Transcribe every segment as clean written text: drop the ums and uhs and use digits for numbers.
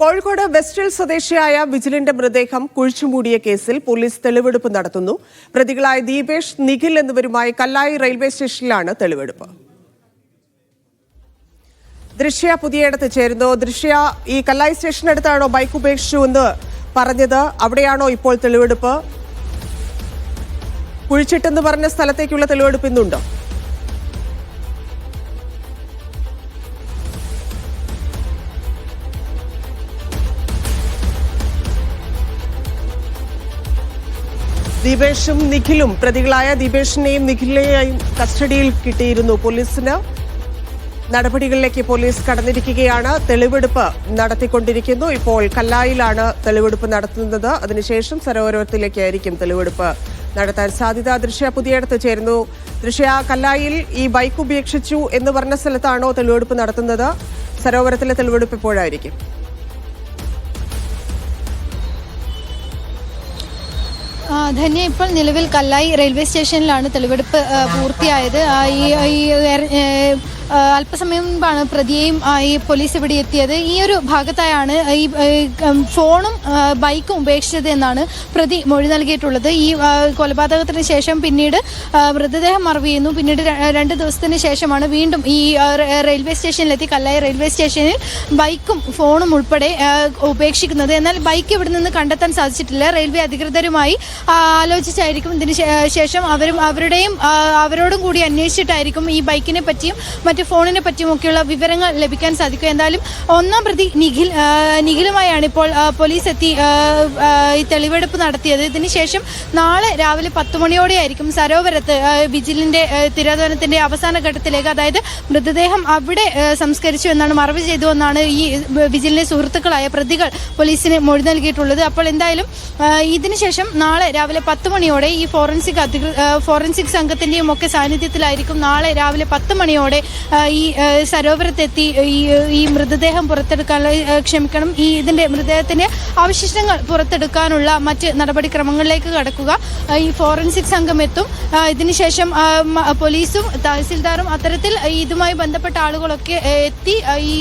കോഴിക്കോട് വെസ്റ്റിൽ സ്വദേശിയായ വിജിലിന്റെ മൃതദേഹം കുഴിച്ചുമൂടിയ കേസിൽ പോലീസ് തെളിവെടുപ്പ് നടത്തുന്നു. പ്രതികളായ ദീപേഷ്, നിഖിൽ എന്നിവരുമായി കല്ലായി റെയിൽവേ സ്റ്റേഷനിലാണ് തെളിവെടുപ്പ്. ദൃശ്യ പുതിയയിടത്ത് ചേരുന്നു. ദൃശ്യ, ഈ കല്ലായി സ്റ്റേഷനടുത്താണോ ബൈക്ക് ഉപേക്ഷിച്ചു എന്ന് പറഞ്ഞത്? അവിടെയാണോ ഇപ്പോൾ തെളിവെടുപ്പ്? കുഴിച്ചിട്ടെന്ന് പറഞ്ഞ സ്ഥലത്തേക്കുള്ള തെളിവെടുപ്പ് ഇന്നുണ്ടോ? ദീപേഷും നിഖിലും, പ്രതികളായ ദീപേഷിനെയും നിഖിലിനെയും കസ്റ്റഡിയിൽ കിട്ടിയിരുന്നു. പോലീസിന് നടപടികളിലേക്ക് പോലീസ് കടന്നിരിക്കുകയാണ്. തെളിവെടുപ്പ് നടത്തിക്കൊണ്ടിരിക്കുന്നു. ഇപ്പോൾ കല്ലായിലാണ് തെളിവെടുപ്പ് നടത്തുന്നത്. അതിനുശേഷം സരോവരത്തിലേക്കായിരിക്കും തെളിവെടുപ്പ് നടത്താൻ സാധ്യത. ദൃശ്യ പുതിയയിടത്ത് ചേരുന്നു. ദൃശ്യ, കല്ലായിൽ ഈ ബൈക്ക് ഉപേക്ഷിച്ചു എന്ന് പറഞ്ഞ സ്ഥലത്താണോ തെളിവെടുപ്പ് നടത്തുന്നത്? സരോവരത്തിലെ തെളിവെടുപ്പ് എപ്പോഴായിരിക്കും? ധന്യ, ഇപ്പോൾ നിലവിൽ കല്ലായി റെയിൽവേ സ്റ്റേഷനിലാണ് തെളിവെടുപ്പ് പൂർത്തിയായത്. അല്പസമയം മുൻപാണ് പ്രതിയെയും ഈ പോലീസ് ഇവിടെ എത്തിയത്. ഈ ഒരു ഭാഗത്തായാണ് ഈ ഫോണും ബൈക്കും ഉപേക്ഷിച്ചത് എന്നാണ് പ്രതി മൊഴി നൽകിയിട്ടുള്ളത്. ഈ കൊലപാതകത്തിന് ശേഷം പിന്നീട് മൃതദേഹം മറവ് ചെയ്യുന്നു. പിന്നീട് 2 ദിവസത്തിന് ശേഷമാണ് വീണ്ടും ഈ റെയിൽവേ സ്റ്റേഷനിലെത്തി കല്ലായി റെയിൽവേ സ്റ്റേഷനിൽ ബൈക്കും ഫോണും ഉൾപ്പെടെ ഉപേക്ഷിക്കുന്നത്. എന്നാൽ ബൈക്ക് ഇവിടെ നിന്ന് കണ്ടെത്താൻ സാധിച്ചിട്ടില്ല. റെയിൽവേ അധികൃതരുമായി ആലോചിച്ചായിരിക്കും ഇതിന് ശേഷം അവരോടും കൂടി അന്വേഷിച്ചിട്ടായിരിക്കും ഈ ബൈക്കിനെ പറ്റിയും മറ്റ് ഫോണിനെ പറ്റിയുമൊക്കെയുള്ള വിവരങ്ങൾ ലഭിക്കാൻ സാധിക്കും. എന്തായാലും ഒന്നാം പ്രതി നിഖിലുമായാണ് ഇപ്പോൾ പോലീസ് എത്തി ഈ തെളിവെടുപ്പ് നടത്തിയത്. ഇതിനുശേഷം നാളെ രാവിലെ 10 മണിയോടെയായിരിക്കും സരോവരത്ത് വിജിലിന്റെ തിരോധാനത്തിന്റെ അവസാന ഘട്ടത്തിലേക്ക്, അതായത് മൃതദേഹം അവിടെ സംസ്കരിച്ചു എന്നാണ്, മറവ് ചെയ്തു എന്നാണ് ഈ വിജിലിന്റെ സുഹൃത്തുക്കളായ പ്രതികൾ പോലീസിന് മൊഴി നൽകിയിട്ടുള്ളത്. അപ്പോൾ എന്തായാലും ഇതിനുശേഷം നാളെ രാവിലെ 10 മണിയോടെ ഈ ഫോറൻസിക് സംഘത്തിന്റെയും ഒക്കെ സാന്നിധ്യത്തിലായിരിക്കും നാളെ രാവിലെ 10 മണിയോടെ ഈ സരോവരത്തെത്തി ഈ മൃതദേഹം ഇതിന്റെ മൃതദേഹത്തിന്റെ അവശിഷ്ടങ്ങൾ പുറത്തെടുക്കാനുള്ള മറ്റ് നടപടിക്രമങ്ങളിലേക്ക് കടക്കുക. ഈ ഫോറൻസിക് സംഘം എത്തും. ഇതിനുശേഷം പോലീസും തഹസിൽദാറും അത്തരത്തിൽ ഇതുമായി ബന്ധപ്പെട്ട ആളുകളൊക്കെ എത്തി ഈ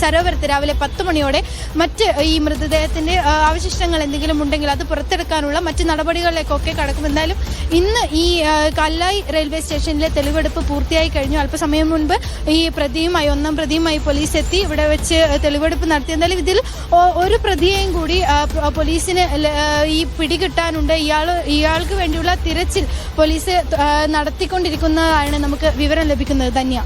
സരോവരത്ത് രാവിലെ 10 മണിയോടെ മറ്റ് ഈ മൃതദേഹത്തിന്റെ അവശിഷ്ടങ്ങൾ എന്തെങ്കിലും ഉണ്ടെങ്കിൽ അത് പുറത്തെടുക്കാനുള്ള മറ്റ് നടപടികളിലേക്കൊക്കെ കടക്കും. എന്തായാലും ഇന്ന് ഈ കല്ലായി റെയിൽവേ സ്റ്റേഷനിലെ തെളിവെടുപ്പ് പൂർത്തിയായി കഴിഞ്ഞു. അല്പസമയം മുൻപ് ഈ ഒന്നാം പ്രതിയുമായി പോലീസ് എത്തി ഇവിടെ വെച്ച് തെളിവെടുപ്പ് നടത്തി. എന്തായാലും ഇതിൽ ഒരു പ്രതിയെയും കൂടി പോലീസിന് ഈ പിടികിട്ടാനുണ്ട്. ഇയാൾക്ക് വേണ്ടിയുള്ള തിരച്ചിൽ പോലീസ് നടത്തിക്കൊണ്ടിരിക്കുന്നതാണ് നമുക്ക് വിവരം ലഭിക്കുന്നത്. ധന്യ.